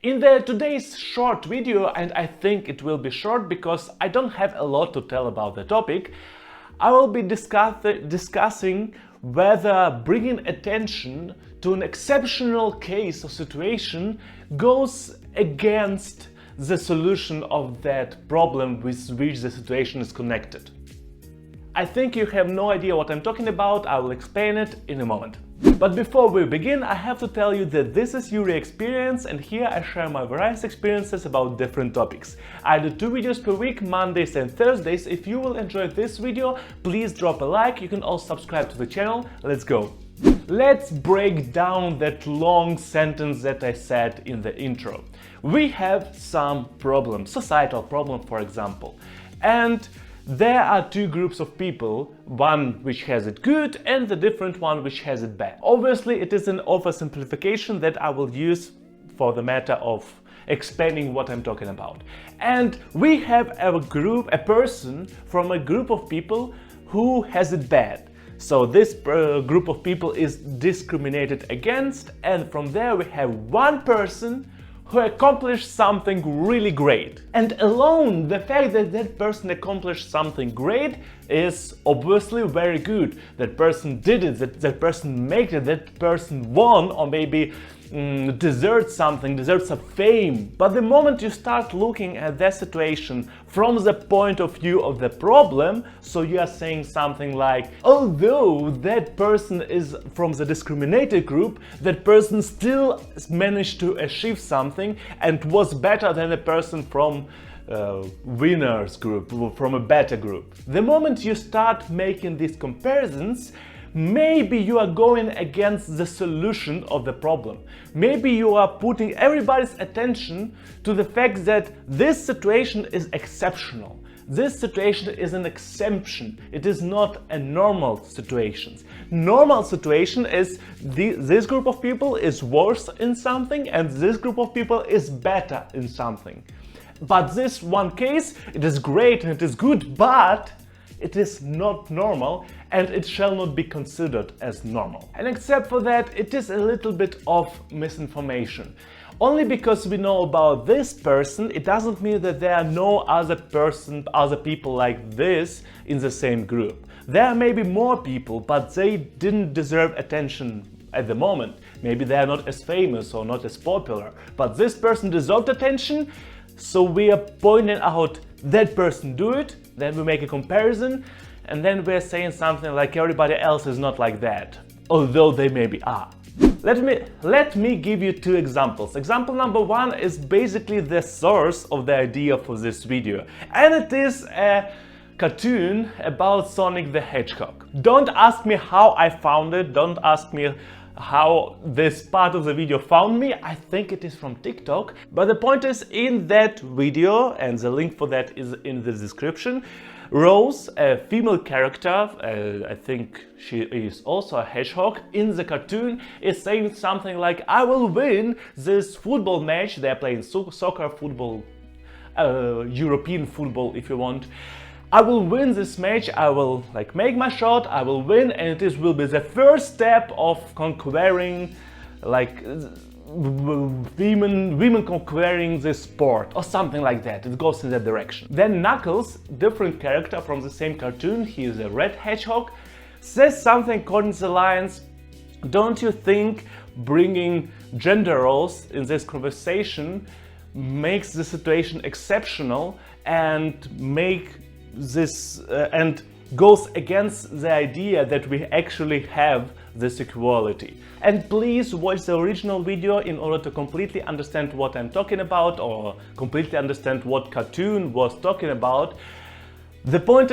In today's short video, and I think it will be short because I don't have a lot to tell about the topic, I will be discussing whether bringing attention to an exceptional case or situation goes against the solution of that problem with which the situation is connected. I think you have no idea what I'm talking about. I will explain it in a moment. But before we begin, I have to tell you that this is Yury Experience, and here I share my various experiences about different topics. I do 2 videos per week, Mondays and Thursdays. If you will enjoy this video, please drop a like. You can also subscribe to the channel. Let's go. Let's break down that long sentence that I said in the intro. We have some problems, societal problem for example, and there are 2 groups of people, one which has it good and the different one which has it bad. Obviously it is an oversimplification that I will use for the matter of explaining what I'm talking about. And we have a person from a group of people who has it bad. So this group of people is discriminated against, and from there we have one person who accomplished something really great. And alone the fact that that person accomplished something great is obviously very good. That person did it, that person made it, that person won, or maybe deserves something, deserves a fame. But the moment you start looking at that situation from the point of view of the problem, so you are saying something like, although that person is from the discriminated group, that person still managed to achieve something and was better than the person from winners group, from a better group. The moment you start making these comparisons, maybe you are going against the solution of the problem. Maybe you are putting everybody's attention to the fact that this situation is exceptional. This situation is an exemption. It is not a normal situation. Normal situation is this group of people is worse in something and this group of people is better in something. But this one case, it is great and it is good, but it is not normal and it shall not be considered as normal. And except for that, it is a little bit of misinformation. Only because we know about this person, it doesn't mean that there are no other people like this in the same group. There may be more people, but they didn't deserve attention at the moment. Maybe they are not as famous or not as popular, but this person deserved attention, so we are pointing out that person do it, then we make a comparison, and then we're saying something like everybody else is not like that, although they maybe are. Let me give you 2 examples. Example number 1 is basically the source of the idea for this video, and it is a cartoon about Sonic the Hedgehog. Don't ask me how I found it, don't ask me how this part of the video found me. I think it is from TikTok, but the point is, in that video, and the link for that is in the description, Rose, a female character, I think she is also a hedgehog, in the cartoon is saying something like, I will win this football match. They're playing soccer, football, European football if you want. I will win this match, I will make my shot, I will win, and it will be the first step of conquering, women conquering this sport, or something like that. It goes in that direction. Then Knuckles, different character from the same cartoon, he is a red hedgehog, says something according to the lines, don't you think bringing gender roles in this conversation makes the situation exceptional and and goes against the idea that we actually have this equality. And please watch the original video in order to completely understand what I'm talking about, or completely understand what cartoon was talking about. The point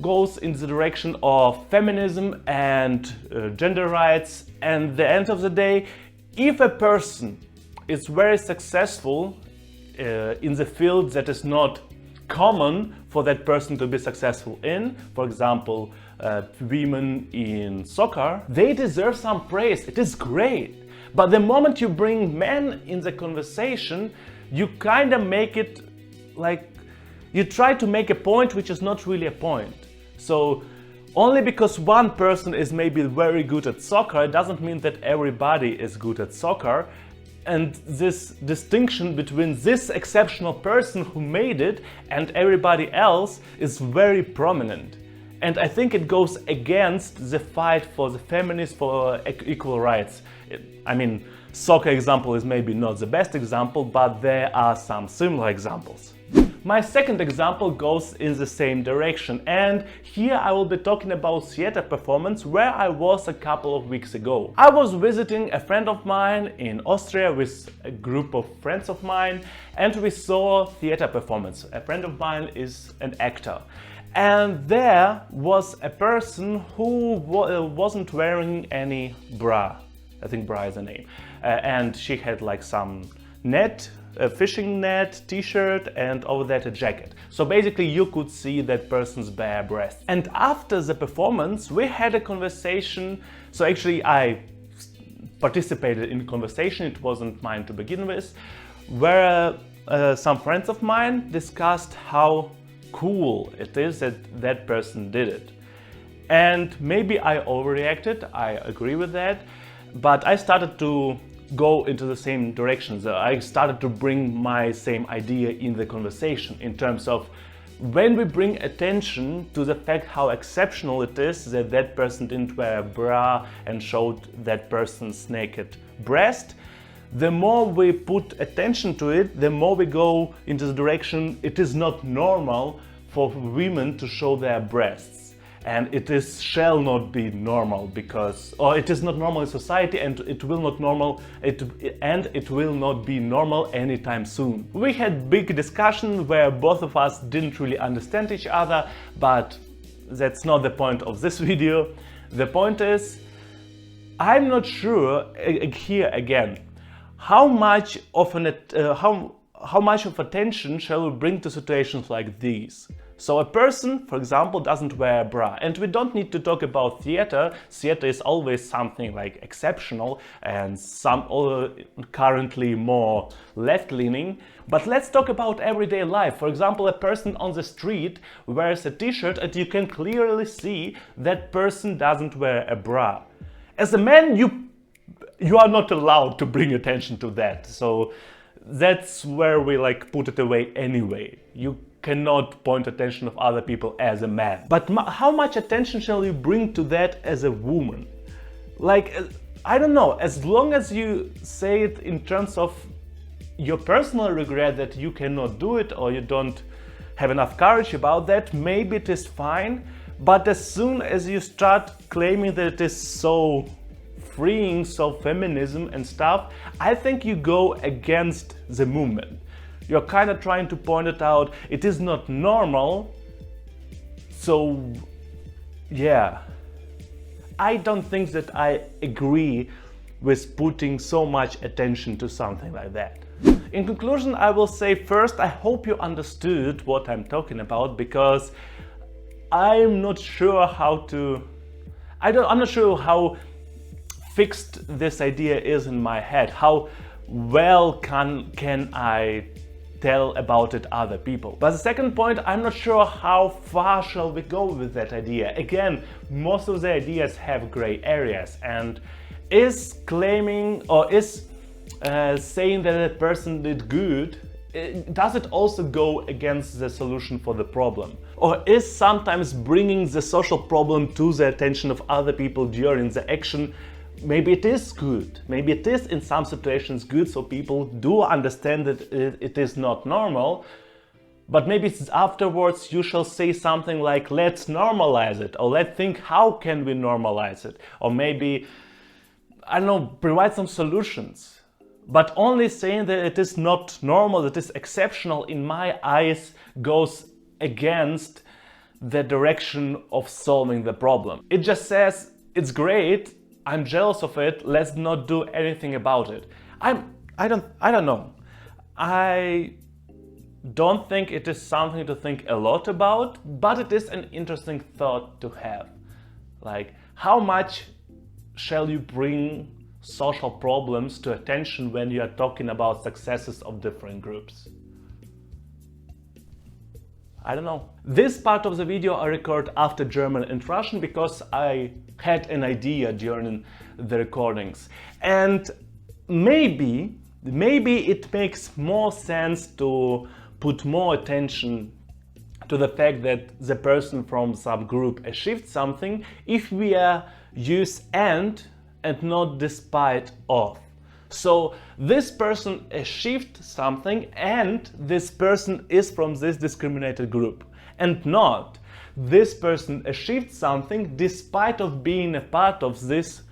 goes in the direction of feminism and gender rights, and at the end of the day, if a person is very successful in the field that is not common for that person to be successful in, for example, women in soccer, they deserve some praise. It is great. But the moment you bring men in the conversation, you kind of make it you try to make a point which is not really a point. So only because one person is maybe very good at soccer, it doesn't mean that everybody is good at soccer. And this distinction between this exceptional person who made it and everybody else is very prominent. And I think it goes against the fight for the feminists for equal rights. I mean, soccer example is maybe not the best example, but there are some similar examples. My second example goes in the same direction, and here I will be talking about theater performance where I was a couple of weeks ago. I was visiting a friend of mine in Austria with a group of friends of mine, and we saw theater performance. A friend of mine is an actor. And there was a person who wasn't wearing any bra. I think bra is the name. And she had like some net, a fishing net, t-shirt, and over that a jacket. So basically you could see that person's bare breast. And after the performance we had a conversation. So actually I participated in the conversation, it wasn't mine to begin with, where some friends of mine discussed how cool it is that that person did it. And maybe I overreacted, I agree with that, but I started to go into the same direction. So I started to bring my same idea in the conversation in terms of when we bring attention to the fact how exceptional it is that that person didn't wear a bra and showed that person's naked breast, the more we put attention to it, the more we go into the direction it is not normal for women to show their breasts. And shall not be normal because, or it is not normal in society, and it will not be normal anytime soon. We had big discussion where both of us didn't really understand each other, but that's not the point of this video. The point is, I'm not sure here again how much of attention shall we bring to situations like these. So a person, for example, doesn't wear a bra, and we don't need to talk about theater. Theater is always something like exceptional and currently more left-leaning. But let's talk about everyday life. For example, a person on the street wears a t-shirt and you can clearly see that person doesn't wear a bra. As a man, you are not allowed to bring attention to that. So that's where we like put it away anyway. You cannot point attention of other people as a man. But how much attention shall you bring to that as a woman? Like, I don't know, as long as you say it in terms of your personal regret that you cannot do it or you don't have enough courage about that, maybe it is fine. But as soon as you start claiming that it is so freeing, so feminism and stuff, I think you go against the movement. You're kind of trying to point it out, it is not normal, so yeah. I don't think that I agree with putting so much attention to something like that. In conclusion, I will say first, I hope you understood what I'm talking about, because I'm not sure I'm not sure how fixed this idea is in my head, how well can I tell about it other people. But the second point, I'm not sure how far shall we go with that idea. Again, most of the ideas have gray areas, and is claiming or is saying that a person did good, does it also go against the solution for the problem? Or is sometimes bringing the social problem to the attention of other people during the action, maybe it is good, maybe it is in some situations good, so people do understand that it is not normal, but maybe it's afterwards you shall say something like, let's normalize it, or let's think how can we normalize it, or maybe, I don't know, provide some solutions. But only saying that it is not normal, that it is exceptional, in my eyes goes against the direction of solving the problem. It just says, it's great, I'm jealous of it, let's not do anything about it. I don't know. I don't think it is something to think a lot about, but it is an interesting thought to have. Like, how much shall you bring social problems to attention when you are talking about successes of different groups? I don't know. This part of the video I record after German and Russian because I had an idea during the recordings. And maybe maybe it makes more sense to put more attention to the fact that the person from some group achieved something if we use and not despite of. So this person achieved something and this person is from this discriminated group, and not this person achieved something despite of being a part of this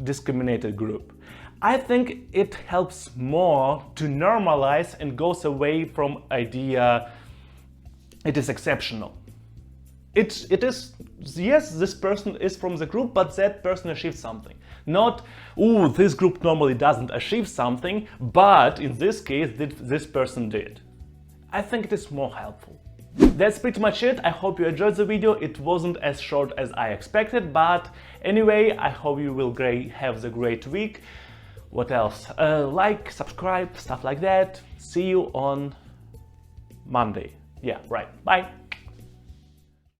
discriminated group. I think it helps more to normalize and goes away from idea it is exceptional. It is, yes, this person is from the group, but that person achieved something. Not, oh, this group normally doesn't achieve something, but in this case, this person did. I think it is more helpful. That's pretty much it. I hope you enjoyed the video. It wasn't as short as I expected, but anyway, I hope you will have the great week. What else? Like, subscribe, stuff like that. See you on Monday. Yeah, right. Bye.